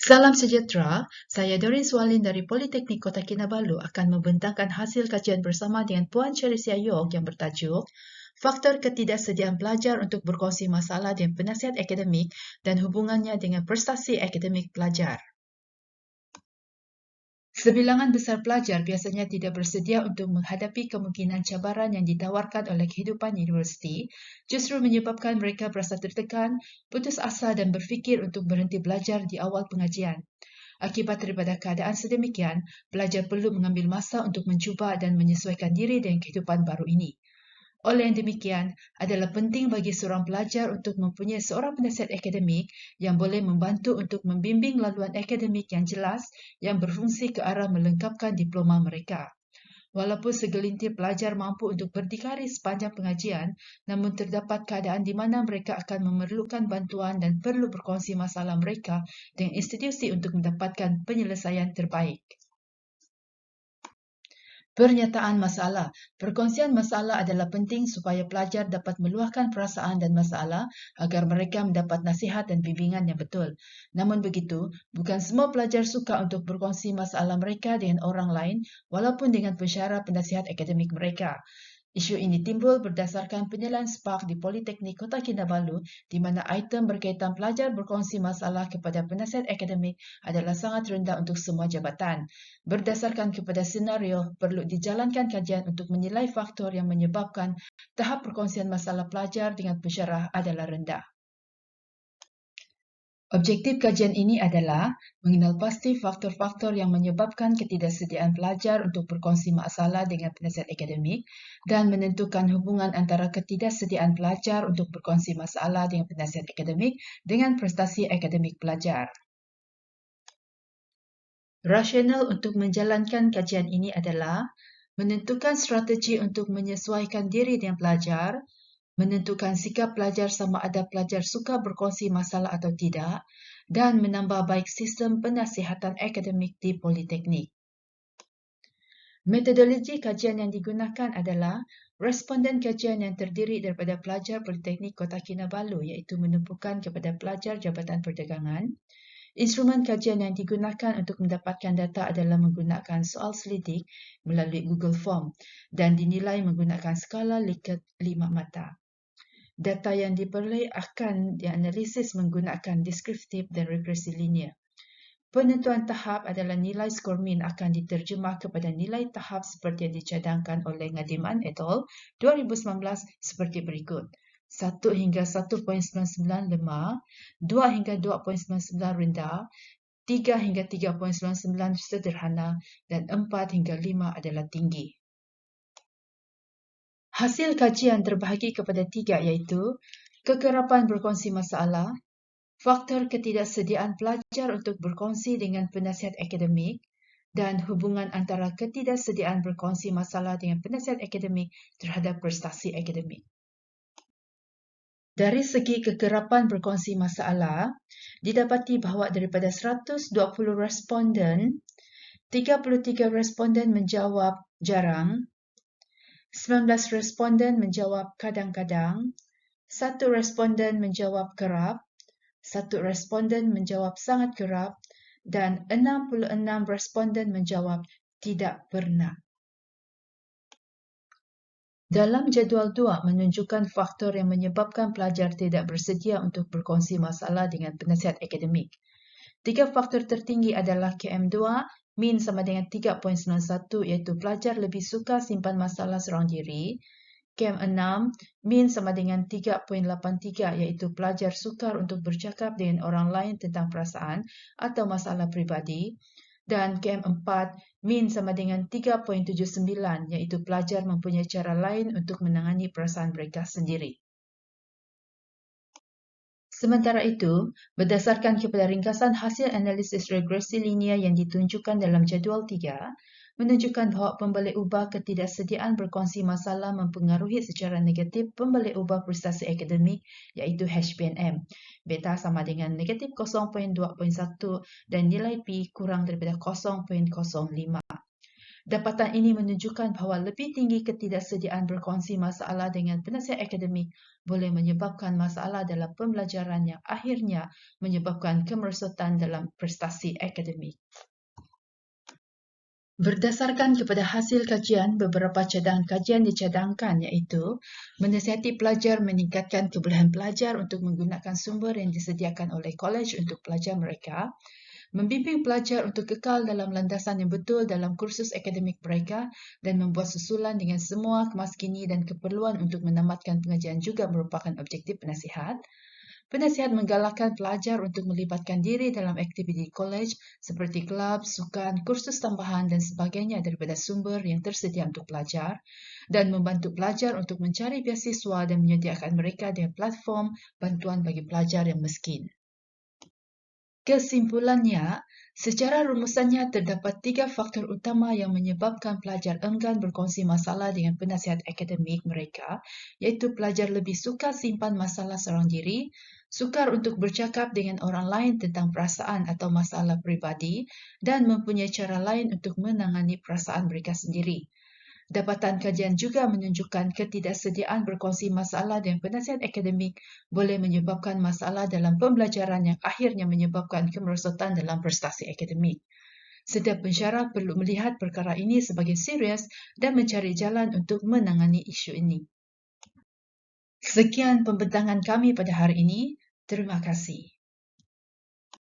Salam sejahtera, saya Dorin Swalin dari Politeknik Kota Kinabalu akan membentangkan hasil kajian bersama dengan Puan Cherisia York yang bertajuk Faktor Ketidaksediaan Pelajar untuk Berkongsi Masalah dengan Penasihat Akademik dan Hubungannya dengan Prestasi Akademik Pelajar. Sebilangan besar pelajar biasanya tidak bersedia untuk menghadapi kemungkinan cabaran yang ditawarkan oleh kehidupan universiti, justru menyebabkan mereka berasa tertekan, putus asa dan berfikir untuk berhenti belajar di awal pengajian. Akibat daripada keadaan sedemikian, pelajar perlu mengambil masa untuk mencuba dan menyesuaikan diri dengan kehidupan baru ini. Oleh yang demikian, adalah penting bagi seorang pelajar untuk mempunyai seorang penasihat akademik yang boleh membantu untuk membimbing laluan akademik yang jelas yang berfungsi ke arah melengkapkan diploma mereka. Walaupun segelintir pelajar mampu untuk berdikari sepanjang pengajian, namun terdapat keadaan di mana mereka akan memerlukan bantuan dan perlu berkongsi masalah mereka dengan institusi untuk mendapatkan penyelesaian terbaik. Pernyataan masalah. Perkongsian masalah adalah penting supaya pelajar dapat meluahkan perasaan dan masalah agar mereka mendapat nasihat dan bimbingan yang betul. Namun begitu, bukan semua pelajar suka untuk berkongsi masalah mereka dengan orang lain walaupun dengan pensyarah penasihat akademik mereka. Isu ini timbul berdasarkan penilaian SPARK di Politeknik Kota Kinabalu di mana item berkaitan pelajar berkongsi masalah kepada penasihat akademik adalah sangat rendah untuk semua jabatan. Berdasarkan kepada senario, perlu dijalankan kajian untuk menilai faktor yang menyebabkan tahap perkongsian masalah pelajar dengan pensyarah adalah rendah. Objektif kajian ini adalah mengenal pasti faktor-faktor yang menyebabkan ketidaksediaan pelajar untuk berkongsi masalah dengan penasihat akademik dan menentukan hubungan antara ketidaksediaan pelajar untuk berkongsi masalah dengan penasihat akademik dengan prestasi akademik pelajar. Rasional untuk menjalankan kajian ini adalah menentukan strategi untuk menyesuaikan diri dengan pelajar, menentukan sikap pelajar sama ada pelajar suka berkongsi masalah atau tidak, dan menambah baik sistem penasihatan akademik di Politeknik. Metodologi kajian yang digunakan adalah responden kajian yang terdiri daripada pelajar Politeknik Kota Kinabalu iaitu menumpukan kepada pelajar Jabatan Perdagangan. Instrumen kajian yang digunakan untuk mendapatkan data adalah menggunakan soal selidik melalui Google Form dan dinilai menggunakan skala Likert 5 mata. Data yang diperoleh akan dianalisis menggunakan deskriptif dan regresi linear. Penentuan tahap adalah nilai skor min akan diterjemah kepada nilai tahap seperti yang dicadangkan oleh Ngadiman et al. 2019 seperti berikut. 1 hingga 1.99 lemah, 2 hingga 2.99 rendah, 3 hingga 3.99 sederhana, dan 4 hingga 5 adalah tinggi. Hasil kajian terbahagi kepada 3 iaitu kekerapan berkongsi masalah, faktor ketidaksediaan pelajar untuk berkongsi dengan penasihat akademik, dan hubungan antara ketidaksediaan berkongsi masalah dengan penasihat akademik terhadap prestasi akademik. Dari segi kekerapan berkongsi masalah, didapati bahawa daripada 120 responden, 33 responden menjawab jarang, 19 responden menjawab kadang-kadang, 1 responden menjawab kerap, 1 responden menjawab sangat kerap, dan 66 responden menjawab tidak pernah. Dalam jadual 2 menunjukkan faktor yang menyebabkan pelajar tidak bersedia untuk berkongsi masalah dengan penasihat akademik. 3 faktor tertinggi adalah KM2, min sama dengan 3.91 iaitu pelajar lebih suka simpan masalah seorang diri. KM6, min sama dengan 3.83 iaitu pelajar sukar untuk bercakap dengan orang lain tentang perasaan atau masalah pribadi. Dan KM4, min sama dengan 3.79 iaitu pelajar mempunyai cara lain untuk menangani perasaan mereka sendiri. Sementara itu, berdasarkan kepada ringkasan hasil analisis regresi linear yang ditunjukkan dalam jadual 3, menunjukkan bahawa pembalik ubah ketidaksediaan berkongsi masalah mempengaruhi secara negatif pembalik ubah prestasi akademik iaitu HPNM. Beta sama dengan negatif 0.2.1 dan nilai P kurang daripada 0.05. Dapatan ini menunjukkan bahawa lebih tinggi ketidaksediaan berkongsi masalah dengan penasihat akademik boleh menyebabkan masalah dalam pembelajaran yang akhirnya menyebabkan kemerosotan dalam prestasi akademik. Berdasarkan kepada hasil kajian, beberapa cadangan kajian dicadangkan iaitu menasihati pelajar meningkatkan kebolehan pelajar untuk menggunakan sumber yang disediakan oleh kolej untuk pelajar mereka, membimbing pelajar untuk kekal dalam landasan yang betul dalam kursus akademik mereka dan membuat susulan dengan semua kemaskini dan keperluan untuk menamatkan pengajian juga merupakan objektif penasihat. Penasihat menggalakkan pelajar untuk melibatkan diri dalam aktiviti kolej seperti kelab, sukan, kursus tambahan dan sebagainya daripada sumber yang tersedia untuk pelajar dan membantu pelajar untuk mencari beasiswa dan menyediakan mereka dengan platform bantuan bagi pelajar yang miskin. Kesimpulannya, secara rumusannya terdapat 3 faktor utama yang menyebabkan pelajar enggan berkongsi masalah dengan penasihat akademik mereka, iaitu pelajar lebih sukar simpan masalah seorang diri, sukar untuk bercakap dengan orang lain tentang perasaan atau masalah peribadi, dan mempunyai cara lain untuk menangani perasaan mereka sendiri. Dapatan kajian juga menunjukkan ketidaksediaan berkongsi masalah dengan penasihat akademik boleh menyebabkan masalah dalam pembelajaran yang akhirnya menyebabkan kemerosotan dalam prestasi akademik. Setiap pensyarah perlu melihat perkara ini sebagai serius dan mencari jalan untuk menangani isu ini. Sekian pembentangan kami pada hari ini. Terima kasih.